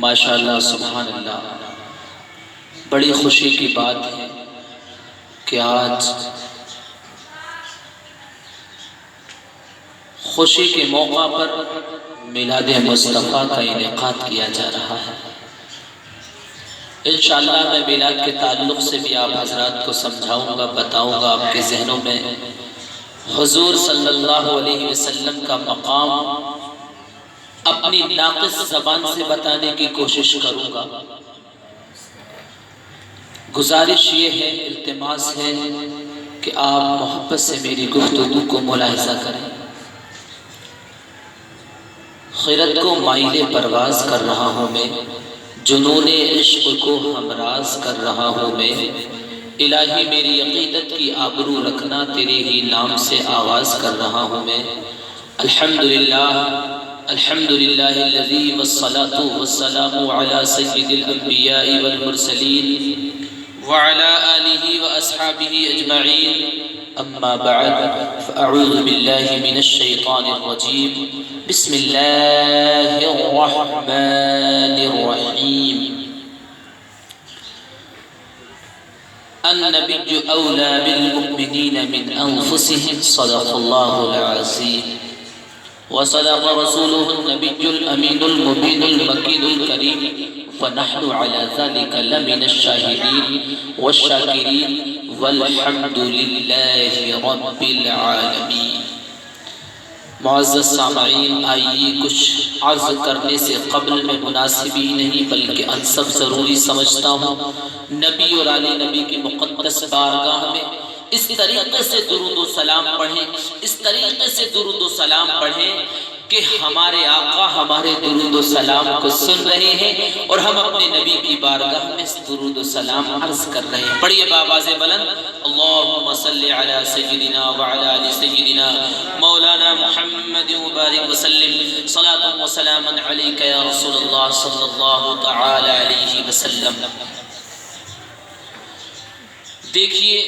ماشاءاللہ سبحان اللہ، بڑی خوشی کی بات ہے کہ آج خوشی کے موقع پر میلاد مصطفیٰ کا انعقاد کیا جا رہا ہے۔ انشاءاللہ میں میلاد کے تعلق سے بھی آپ حضرات کو سمجھاؤں گا، بتاؤں گا، آپ کے ذہنوں میں حضور صلی اللہ علیہ وسلم کا مقام اپنی ناقص زبان سے بتانے کی کوشش کروں گا۔ گزارش یہ ہے، التماس ہے کہ آپ محبت سے میری گفتگو کو ملاحظہ کریں۔ خیرت کو مائل پرواز کر رہا ہوں میں، جنون عشق کو ہمراز کر رہا ہوں میں، الہی میری عقیدت کی آبرو رکھنا، تیرے ہی نام سے آواز کر رہا ہوں میں۔ الحمدللہ الذی والصلاة والسلام علی سید الانبیاء والمرسلین وعلی آلہ واصحابہ اجمعین، اما بعد فاعوذ باللہ من الشیطان الرجیم، بسم اللہ الرحمن الرحیم۔ النبی اولا بالمؤمنین من انفسهم، صدق اللہ العظیم، وصدق رسوله النبی الامین المبین المکین الکریم، فنحن على ذلك لمن الشاہدین والشاکرین والحمد للہ رب العالمین۔ معزز سامعین، آئیے کچھ عرض کرنے سے قبل میں مناسب ہی نہیں بلکہ انسب ضروری سمجھتا ہوں، نبی اور آل نبی کی مقدس بارگاہ میں اس طریقے سے درود و سلام پڑھیں، اس طریقے سے درود و سلام پڑھیں کہ ہمارے آقا ہمارے درود و سلام کو سن رہے ہیں اور ہم اپنے نبی کی بارگاہ میں اس درود و سلام عرض کر رہے ہیں۔ پڑھیے بآواز بلند، اللہم صلی علی سیدنا وعلی آل سیدنا مولانا محمد مبارک وسلم، صلاۃ و سلام علیک یا رسول اللہ صلی اللہ تعالی علیہ وسلم۔ دیکھیے،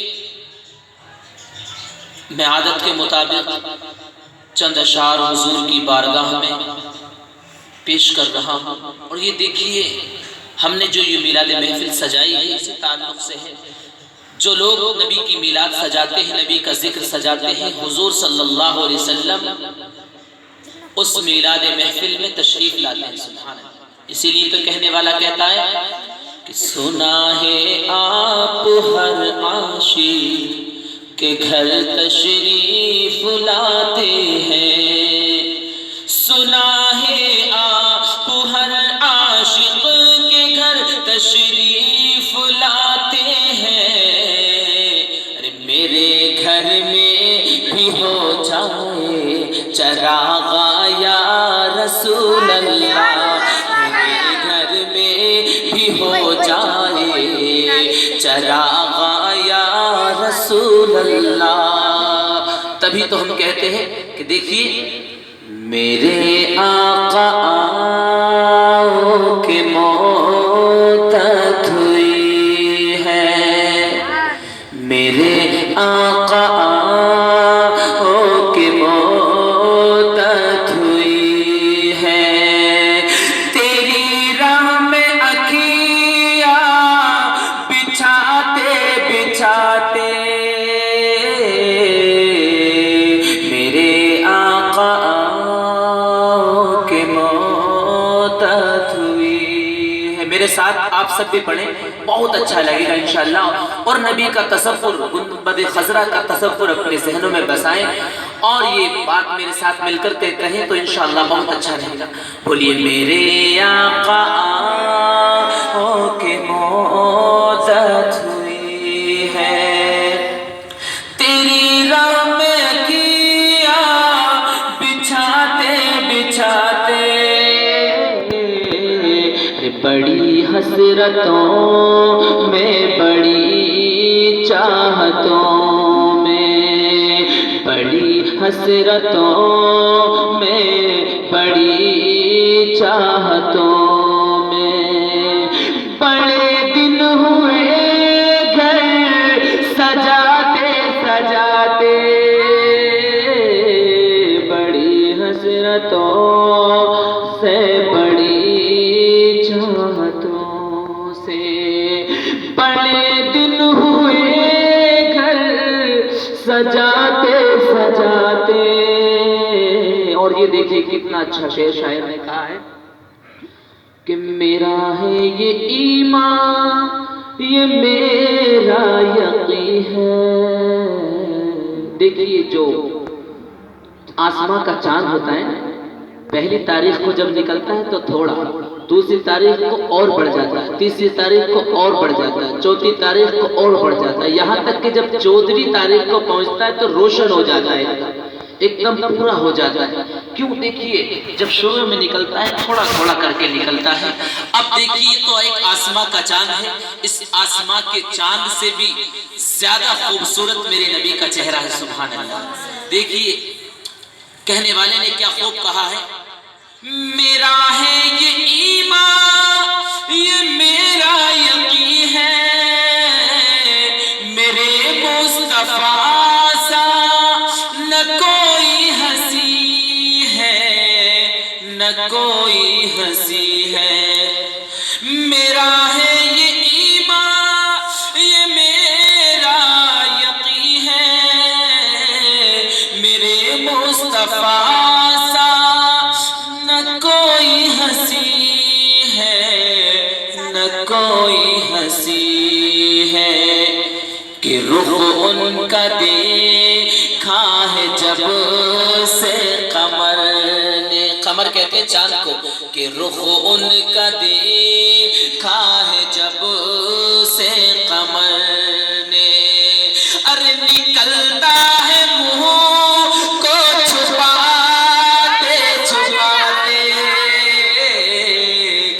میں عادت کے مطابق چند اشعار حضور کی بارگاہ میں پیش کر رہا ہوں، اور یہ دیکھیے ہم نے جو یہ میلاد محفل سجائی ہے اسی تعلق سے ہے۔ جو لوگ نبی کی میلاد سجاتے ہیں، نبی کا ذکر سجاتے ہیں، حضور صلی اللہ علیہ وسلم اس میلاد محفل میں تشریف لاتے ہیں، سبحان اللہ۔ اسی لیے تو کہنے والا کہتا ہے کہ سنا ہے آپ ہر عاشق کہ گھر تشریف لاتے ہیں، سنا ہے آپ ہر عاشق کے گھر تشریف لاتے ہیں، ارے میرے گھر میں بھی ہو جائے چراغ یا رسول اللہ، میرے گھر میں بھی ہو جائے چراغ یا رسول اللہ۔ تبھی تو ہم کہتے ہیں کہ دیکھیے میرے آقا آؤ کہ موت ہوئی ہے، میرے آقا آؤ کہ موت ہوئی ہے، تیری راہ میں اکھیاں بچھاتے بچھاتے میرے آقا آؤ کہ موت ہوئی ہے۔ میرے ساتھ آپ سب بھی پڑھیں، بہت اچھا لگے گا انشاءاللہ، اور نبی کا تصور، گنبد خضرا کا تصور اپنے ذہنوں میں بسائیں اور یہ بات میرے ساتھ مل کر کے کہیں تو انشاءاللہ بہت اچھا رہے گا۔ بولیے میرے آقا آؤ کہ موت ہوئی ہے، تیری راہ میں کیا بچھاتے بچھاتے، بڑی حسرتوں میں بڑی چاہتوں میں، بڑی حسرتوں میں بڑی چاہتوں میں، بڑے دن ہوئے گھر سجاتے سجاتے، بڑی حسرتوں سے بڑی چاہتوں سجاتے سجاتے. اور یہ دیکھیے کتنا اچھا شعر شاعر نے کہا ہے کہ میرا ہے یہ ایمان یہ میرا یقین ہے. دیکھیے جو آسماں کا چاند ہوتا ہے پہلی تاریخ کو جب نکلتا ہے تو تھوڑا، دوسری تاریخ کو اور بڑھ جاتا ہے، تیسری تاریخ کو اور بڑھ جاتا ہے، چوتھی تاریخ کو اور بڑھ جاتا ہے، یہاں تک کہ جب 14ویں تاریخ کو پہنچتا ہے تو روشن ہو جاتا ہے، ایک دم پورا ہو جاتا ہے. کیوں؟ دیکھیے جب شروع میں نکلتا ہے تھوڑا تھوڑا کر کے نکلتا ہے. اب دیکھیے تو ایک آسماں کا چاند ہے، اس آسماں کے چاند سے بھی زیادہ خوبصورت میرے نبی کا چہرہ ہے. سبحان اللہ. دیکھیے کہنے والے نے کیا خوب کہا ہے، میرا ہے یہ ایمان یہ میرا یقین ہے، میرے مصطفیٰ سا نہ کوئی ہنسی ہے نہ کوئی ہنسی ہے. میرا ہے یہ ایمان یہ میرا یقین ہے، میرے مصطفیٰ کوئی ہنسی ہے کہ رخ ان کا دیکھا ہے جب سے قمر نے. قمر کہتے ہیں چاند کو، کہ رخ ان کا دیکھا ہے جب سے قمر نے. ارے نکلتا ہے منہ کو چھپاتے چھپاتے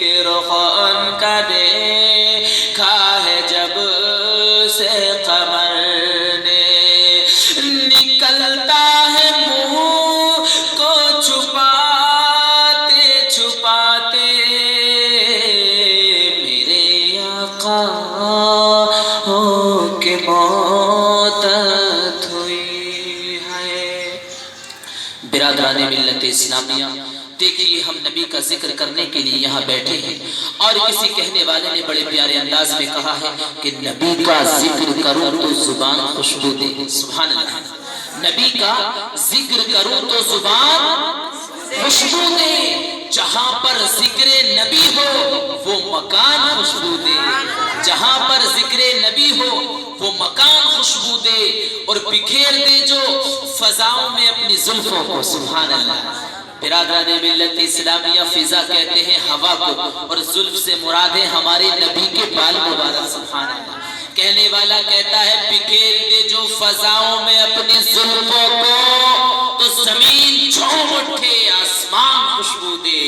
کہ رخ ان کا دیکھا ہے جب سے قمر نے. نکلتا ہے منہ کو چھپاتے چھپاتے میرے آقا ہو کے موت ہوئی ہے. برادران ملت اسلامیہ، دیکھیے ہم نبی کا ذکر کرنے کے لیے یہاں بیٹھے ہیں اور کسی کہنے والے نے بڑے پیارے انداز میں کہا ہے کہ نبی کا ذکر کروں تو زبان خوشبو دے. سبحان اللہ. نبی کا ذکر کروں تو زبان خوشبو دے. جہاں پر ذکر نبی ہو وہ مکان خوشبو دے. جہاں پر ذکر نبی ہو وہ مکان خوشبو دے اور بکھیر دے جو فضاؤں میں اپنی زلفوں کو. سبحان اللہ. برادران ملت اسلامیہ فضا کہتے ہیں ہوا کو اور زلف سے مراد ہے ہمارے نبی کے بال مبارک. سبحان اللہ. کہنے والا کہتا ہے بکھیر دے جو فضاؤں میں اپنی زلفوں کو تو زمین جھوم اٹھے آسمان خوشبو دے.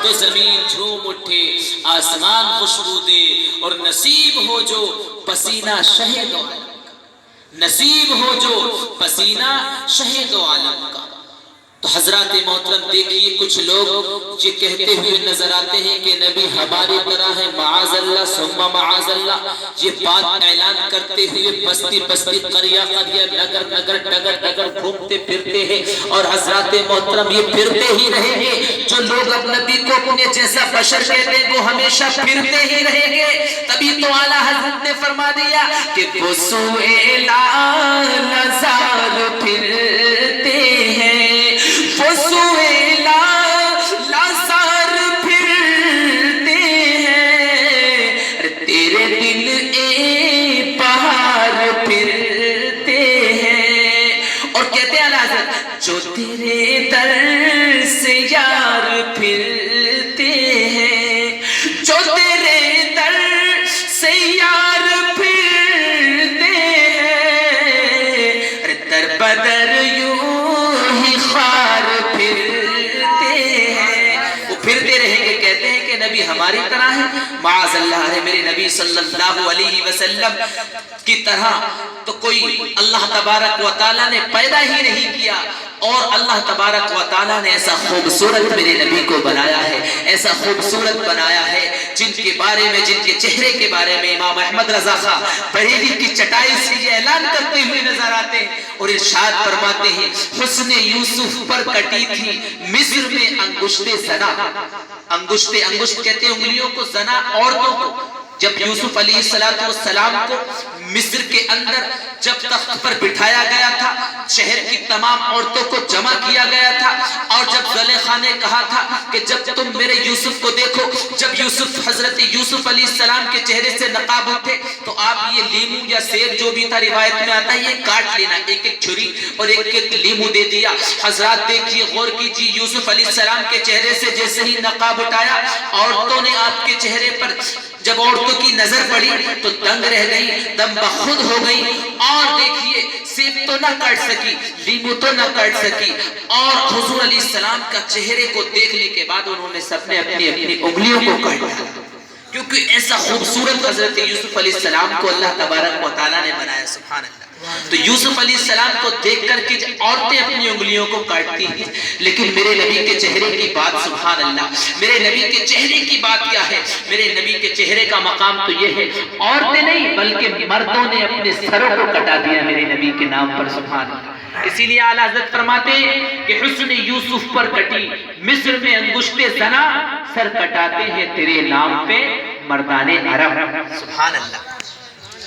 تو زمین جھوم اٹھے آسمان خوشبو دے اور نصیب ہو جو پسینہ شہد و عالم کا. نصیب ہو جو پسینہ شہد و عالم کا. تو حضرات محترم دیکھیے کچھ لوگ یہ کہتے ہوئے نظر آتے ہیں کہ نبی ہماری طرح ہے، معاذ اللہ ثم معاذ اللہ. یہ بات اعلان کرتے ہوئے بستی بستی قریہ قریہ نگر نگر ڈگر ڈگر گھومتے پھرتے ہیں اور حضرات محترم یہ پھرتے ہی رہیں گے. جو لوگ اب نبی کو اپنے جیسا بشر کہتے ہیں وہ ہمیشہ پھرتے ہی رہیں گے. تبھی تو اعلیٰ حضرت نے فرما دیا کہ وہ سوئے لازار پھرتے ہیں، وہ سوئے لازار پھرتے ہیں، تیرے دل اے پہاڑ پھرتے ہیں. اور کہتے ہیں حضرت جو تیرے در سے یار پھرتے ہیں، جو تیرے در سے یار پھرتے ہیں، در بدر یوں ہی خار پھرتے ہیں. وہ پھرتے رہیں گے. کہتے ہیں کہ نبی ہماری طرح ہے، معاذ اللہ ہے میرے نبی صلی اللہ علیہ وسلم کی طرح تو کوئی اللہ تبارک و تعالیٰ نے پیدا ہی نہیں کیا. اور اللہ تبارک و تعالیٰ نے ایسا خوبصورت میرے نبی کو بنایا ہے، ایسا خوبصورت بنایا ہے جن کے بارے میں، جن کے چہرے کے بارے میں امام احمد رضا خان بریلی کی چٹائی سے یہ اعلان کرتے ہوئے نظر آتے ہیں اور ارشاد فرماتے ہیں حسن یوسف پر کٹی تھی مصر میں انگشت زنا. انگشت کہتے ہیں انگلیوں کو، زنا عورتوں کو. جب یوسف علیہ السلام کو مصر کے اندر جب تخت پر بٹھایا گیا تھا، شہر کی تمام عورتوں کو جمع کیا گیا تھا، اور جب زلیخا نے کہا تھا کہ جب تم میرے یوسف کو دیکھو، جب حضرت یوسف علیہ السلام کے چہرے سے نقاب اٹھے تو آپ یہ لیمو یا سیب جو بھی تھا روایت میں آتا ہے یہ کاٹ لینا، ایک ایک چھری اور ایک ایک لیمو دے دیا۔ حضرات دیکھیے، غور کیجیے، یوسف علیہ السلام کے چہرے سے جیسے ہی نقاب اٹھایا، عورتوں نے آپ کے چہرے پر جب عورتوں کی نظر پڑی تو دنگ رہ گئی، دم بخود ہو گئی، اور دیکھیے سیب تو نہ کاٹ سکی، لیمو تو نہ کاٹ سکی، اور حضور علیہ السلام کا چہرے کو دیکھنے کے بعد انہوں نے سب نے اپنی اپنی انگلیوں کو کاٹ ڈالا، کیونکہ ایسا خوبصورت حضرت یوسف علیہ السلام کو اللہ تبارک و تعالیٰ نے بنایا، سبحان اللہ۔ تو یوسف علیہ السلام کو دیکھ کر کے عورتیں اپنی انگلیوں کو کاٹتی ہیں، لیکن میرے نبی کے چہرے کی بات، سبحان اللہ، میرے نبی کے چہرے کی بات کیا ہے؟ میرے نبی کے چہرے کا مقام تو یہ ہے، عورتیں نہیں بلکہ مردوں نے اپنے سروں کو کٹا دیا میرے نبی کے نام پر، سبحان اللہ۔ اسی لیے اعلیٰ حضرت فرماتے ہیں کہ حسن یوسف پر کٹی مصر میں انگشت زنا، سر کٹاتے ہیں تیرے نام پہ مردان عرب، سبحان اللہ،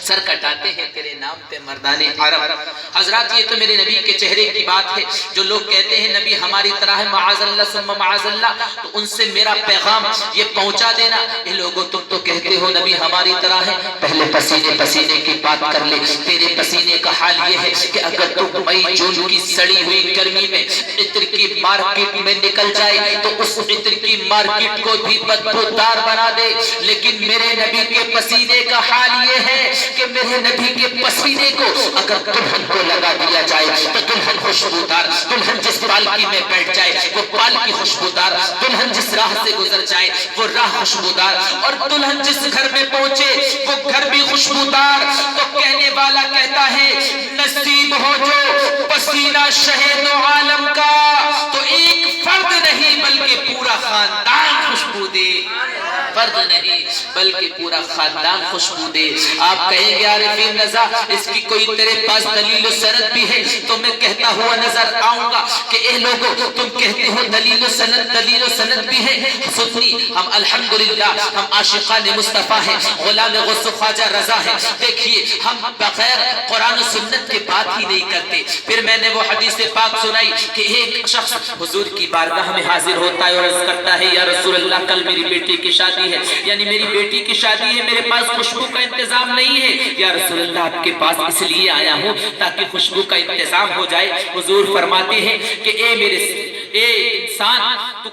سر کٹاتے ہیں تیرے نام پہ مردان عرب۔ حضرات یہ تو میرے نبی کے چہرے کی بات ہے۔ جو لوگ کہتے ہیں نبی ہماری طرح ہے، معاذ اللہ ثم معاذ اللہ، تو ان سے میرا پیغام یہ پہنچا دینا، اے لوگوں تم تو کہتے ہو نبی ہماری طرح ہے، پہلے پسینے پسینے کی بات کر لے۔ تیرے پسینے کا حال یہ ہے کہ اگر تم مئی جون کی سڑی ہوئی گرمی میں عطر کی مارکیٹ میں نکل جائے تو اس عطر کی مارکیٹ کو بھی بدبودار بنا دے، لیکن میرے نبی کے پسینے کا حال یہ ہے کہ میرے نبی کے پسینے کو اگر دلہن کو لگا دیا جائے تو دلہن خوشبودار، دلہن جس پالکی میں بیٹھ جائے وہ پالکی خوشبودار، دلہن جس راہ سے گزر جائے وہ راہ خوشبودار، اور دلہن جس گھر میں پہنچے وہ گھر بھی خوشبودار۔ تو کہنے والا کہتا ہے نصیب ہو جو پسینہ شہد و عالم کا، تو ایک فرد نہیں بلکہ پورا خاندان خوشبو دے، فرد نہیں بلکہ پورا خاندان خوشبو دے۔ آپ کہیں گے عارفین رضا اس کی کوئی تیرے پاس دلیل و سند بھی ہے؟ تو میں کہتا ہوا نظر آؤں گا کہ اے لوگوں تم کہتے ہو دلیل و سند بھی ہے، سنی ہم الحمدللہ ہم عاشقان مصطفیٰ ہیں، غلام غوث و خواجہ رضا ہیں۔ دیکھیے ہم بغیر قرآن و سنت کے بات ہی نہیں کرتے۔ پھر میں نے وہ حدیث پاک سنائی کہ ایک شخص حضور کی بارگاہ میں حاضر ہوتا ہے اور عرض کرتا ہے یا رسول اللہ کل میری بیٹی کی شادی ہے، یعنی میری بیٹی کی شادی ہے، میرے پاس خوشبو کا انتظام نہیں ہے، یا رسول اللہ آپ کے پاس اس لیے آیا ہوں تاکہ خوشبو کا انتظام ہو جائے۔ حضور فرماتے ہیں کہ اے انسان تو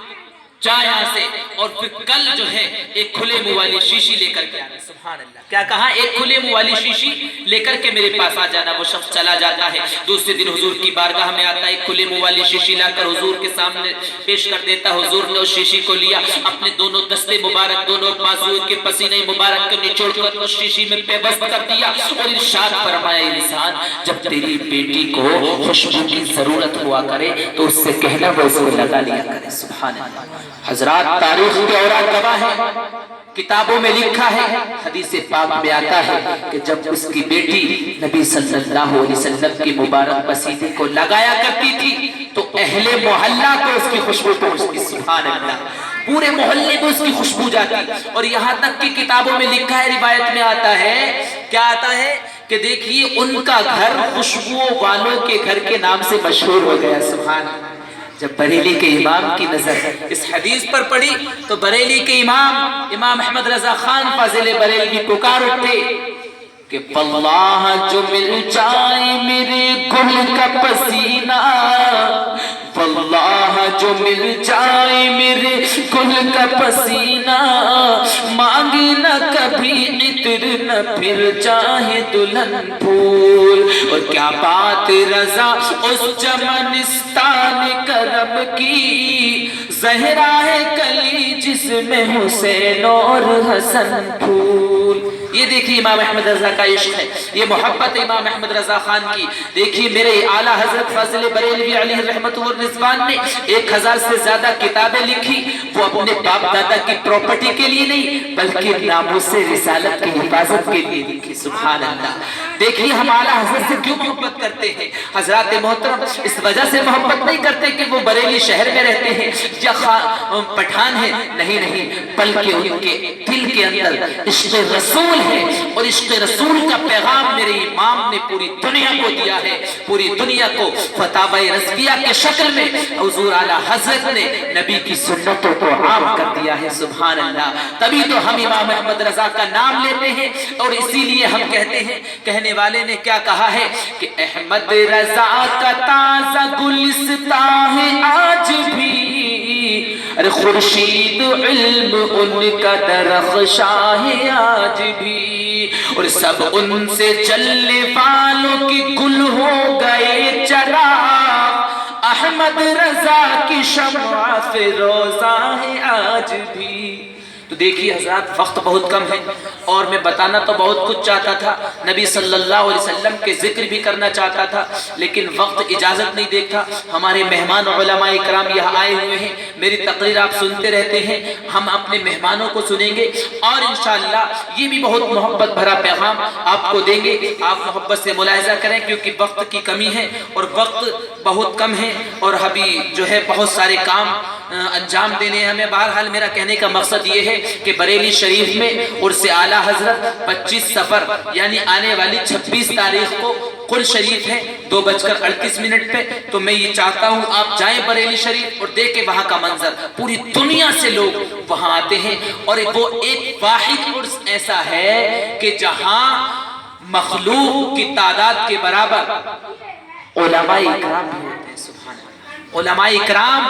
جا یہاں سے اور پھر کل جو ہے ایک کھلے منہ والی شیشی لے کر کے آنا، سبحان اللہ، کیا کہا؟ ایک کھلے منہ والی شیشی لے کر کے میرے پاس آ جانا۔ وہ شخص چلا جاتا ہے، دوسرے دن حضور کی بارگاہ میں آتا ہے، ایک کھلے منہ والی شیشی لا کر حضور کے سامنے پیش کر دیتا۔ حضور نے اس شیشی کو لیا، اپنے دونوں دستے مبارک، دونوں بازو کے پسینے مبارک کو نچوڑ کر اس شیشی میں پیوست کر دیا اور ارشاد فرمایا انسان جب تیری بیٹی کو خوشبو کی ضرورت ہوا کرے تو اس سے کہنا وہ اس کو لگا لیا کرے، سبحان اللہ۔ حضرات تاریخ کے اوراق گواہ ہے، کتابوں میں لکھا ہے، حدیث پاک میں آتا ہے کہ جب اس کی بیٹی نبی صلی اللہ علیہ وسلم کی مبارک پسینے کو لگایا کرتی تھی تو اہل محلہ کو اس کی خوشبو پہنچتی، سبحان اللہ، پورے محلے کو اس کی خوشبو جاتی، اور یہاں تک کہ کتابوں میں لکھا ہے، روایت میں آتا ہے، کیا آتا ہے کہ دیکھیے ان کا گھر خوشبو والوں کے گھر کے نام سے مشہور ہو گیا، سبحان اللہ۔ جب بریلی کے امام کی نظر اس حدیث پر پڑی تو بریلی کے امام احمد رضا خان فاضل بریلوی پکار اٹھے کہ واللہ جو مل جائے میرے گل کا پسینہ، واللہ جو مل جائے میرے گل کا پسینہ، مانگے نہ کبھی عطر نہ پھر چاہے دلہن پھول۔ اور کیا بات رضا اس چمنستان کرم کی، زہرا ہے کلی جس میں حسین اور حسن پھول۔ یہ دیکھیے امام احمد رضا کا عشق ہے، یہ محبت امام احمد رضا خان کی۔ دیکھیے میرے اعلیٰ حضرت فاضل بریلوی علیہ رحمت والرضوان نے 1000 سے زیادہ کتابیں لکھی، وہ اپنے باپ دادا کی پراپرٹی کے لیے نہیں بلکہ ناموس رسالت کی حفاظت کے لیے لکھی، سبحان اللہ۔ دیکھیے ہم اعلیٰ حضرت سے کیوں محبت کرتے ہیں حضرات محترم؟ اس وجہ سے محبت نہیں کرتے کہ وہ بریلی شہر میں رہتے ہیں یا پٹھان ہیں، نہیں نہیں، بلکہ ان کے دل کے اندر عشق رسول ہے، اور عشق رسول کا پیغام میرے امام نے پوری دنیا کو دیا ہے، پوری دنیا کو فتاوی رضویہ کے شکل میں حضور اعلیٰ حضرت نے نبی کی سنتوں کو عام کر دیا ہے۔ سبحان اللہ، تبھی تو ہم امام احمد رضا کا نام لیتے ہیں، اور اسی لیے ہم کہتے ہیں، کہنے والے نے کیا کہا ہے کہ احمد رضا کا تازہ گلستان ہے آج بھی، ارے خورشید علم ان کا درخشاں ہے آج بھی، اور سب ان سے چلنے والوں کی گل ہو گئے چراغ، احمد رضا کی شمع فیروزہ ہے آج بھی۔ تو دیکھیے حضرات، وقت بہت کم ہے، اور میں بتانا تو بہت کچھ چاہتا تھا، نبی صلی اللہ علیہ وسلم کے ذکر بھی کرنا چاہتا تھا، لیکن وقت اجازت نہیں دیتا۔ ہمارے مہمان علماء اکرام یہاں آئے ہوئے ہیں، میری تقریر آپ سنتے رہتے ہیں، ہم اپنے مہمانوں کو سنیں گے، اور انشاءاللہ یہ بھی بہت محبت بھرا پیغام آپ کو دیں گے۔ آپ محبت سے ملاحظہ کریں، کیونکہ وقت کی کمی ہے اور وقت بہت کم ہے، اور ابھی جو ہے بہت سارے کام انجام دینے ہیں ہمیں۔ بہرحال میرا کہنے کا مقصد یہ ہے کہ بریلی شریف میں عرس اعلیٰ حضرت 25 صفر یعنی آنے والی 26 تاریخ کو قل شریف ہے 2:38 پہ، تو میں یہ چاہتا ہوں آپ جائیں بریلی شریف اور دیکھیں وہاں کا منظر، پوری دنیا سے لوگ وہاں آتے ہیں، اور وہ ایک واحد عرس ایسا ہے کہ جہاں مخلوق کی تعداد کے برابر علماء اکرام بھی ہوتے ہیں۔ سبحان اللہ، علماء اکرام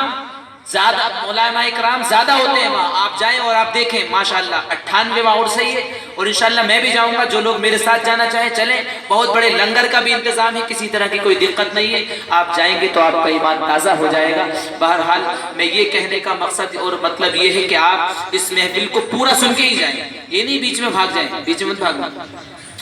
زیادہ ہوتے ہیں وہاں، آپ جائیں اور آپ دیکھیں ماشاءاللہ 98واں عرس ہے، اور انشاءاللہ میں بھی جاؤں گا، جو لوگ میرے ساتھ جانا چاہیں چلیں، بہت بڑے لنگر کا بھی انتظام ہے، کسی طرح کی کوئی دقت نہیں ہے، آپ جائیں گے تو آپ کا ایمان تازہ ہو جائے گا۔ بہرحال میں یہ کہنے کا مقصد اور مطلب یہ ہے کہ آپ اس محفل کو پورا سن کے ہی جائیں، یہ نہیں بیچ میں بھاگ جائیں، بیچ میں مت بھاگنا۔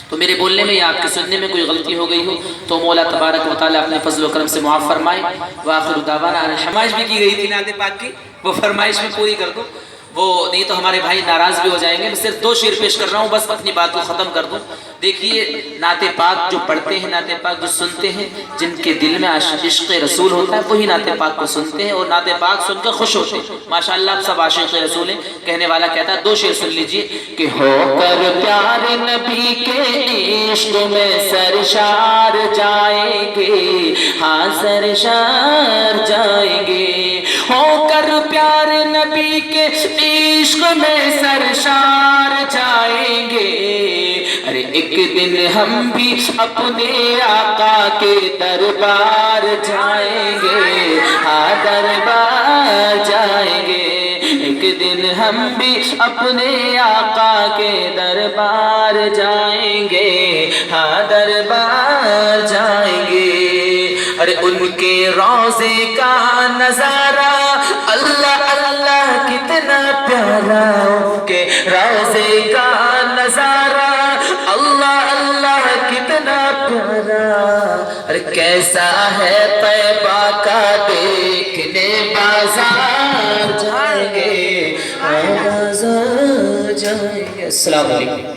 تو میرے بولنے میں یا آپ کے سننے میں کوئی غلطی ہو گئی ہو تو مولا تبارک و تعالیٰ اپنے فضل و کرم سے معاف فرمائے۔ وآخر دعوانا فرمائش بھی کی گئی تھی نعت پاک کی، وہ فرمائش میں پوری کر دو، وہ نہیں تو ہمارے بھائی ناراض بھی ہو جائیں گے۔ میں صرف 2 شعر پیش کر رہا ہوں، بس اپنی بات کو ختم کر دوں۔ دیکھیے نعت پاک جو پڑھتے ہیں، نعت پاک جو سنتے ہیں، جن کے دل میں عشق رسول ہوتا ہے وہی نعت پاک کو سنتے ہیں اور نعت پاک سن کر خوش ہوتے ہیں۔ ماشاءاللہ آپ سب عاشق رسول ہیں۔ کہنے والا کہتا ہے 2 شعر سن لیجئے کہ ہو کر پیارے نبی کے عشق میں سرشار جائیں گے، ہاں سرشار جائیں گے، ہو کر پیارے نبی کے عشق میں سرشار جائیں گے، ارے ایک دن ہم بھی اپنے آقا کے دربار جائیں گے، ہاں دربار جائیں گے، ایک دن ہم بھی اپنے آقا کے دربار جائیں گے، ہاں دربار جائیں گے، ارے ان کے روضے کا نظارہ اللہ اللہ کتنا پیارا، ان کے روضے کا نظارہ اللہ اللہ کتنا پیارا، ارے کیسا ہے طیبہ کا دیکھنے بازار جائیں گے، بازار جائیں گے۔ السلام علیکم۔